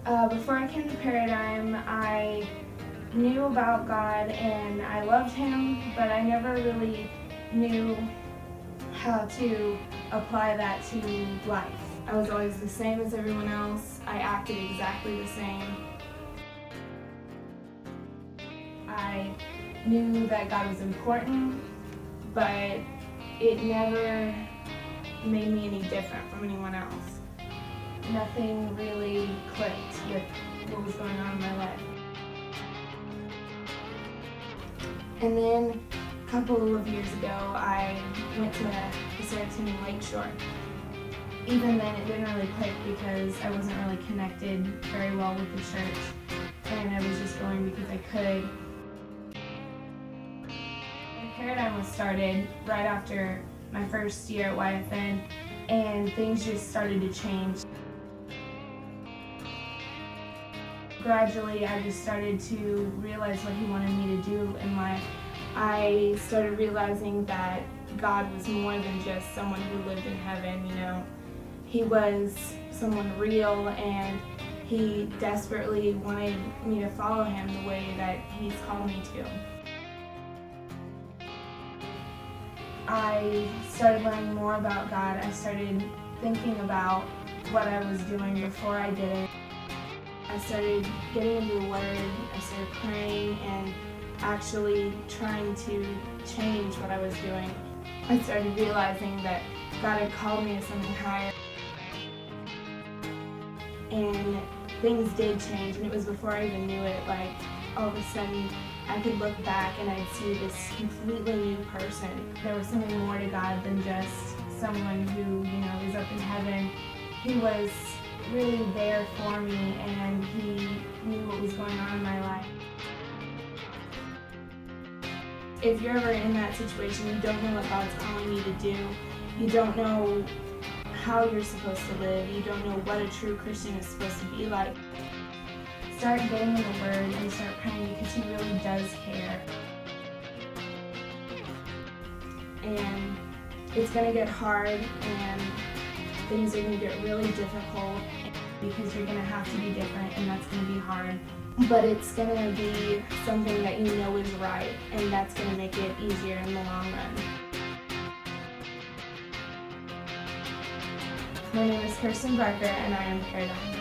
Before I came to Paradigm, I knew about God and I loved Him, but I never really knew how to apply that to life. I was always the same as everyone else. I acted exactly the same. I knew that God was important, but it never made me any different from anyone else. Nothing really clicked with what was going on in my life. And then a couple of years ago, I started attending Lakeshore. Even then, it didn't really click because I wasn't really connected very well with the church, and I was just going because I could. Paradigm was started right after my first year at YFN, and things just started to change. Gradually, I just started to realize what He wanted me to do in life. I started realizing that God was more than just someone who lived in heaven, He was someone real, and He desperately wanted me to follow Him the way that He's called me to. I started learning more about God. I started thinking about what I was doing before I did it. I started getting into the Word, I started praying and actually trying to change what I was doing. I started realizing that God had called me to something higher. And things did change, and it was before I even knew it. Like, all of a sudden, I could look back and I'd see this completely new person. There was something more to God than just someone who, is up in heaven. He was really there for me, and He knew what was going on in my life. If you're ever in that situation, you don't know what God's calling you to do. You don't know how you're supposed to live. You don't know what a true Christian is supposed to be like. Start getting in the Word and start praying, because He really does care. And it's going to get hard, and things are going to get really difficult, because you're going to have to be different, and that's going to be hard. But it's going to be something that you know is right, and that's going to make it easier in the long run. My name is Kirsten Barker, and I am Paradigm.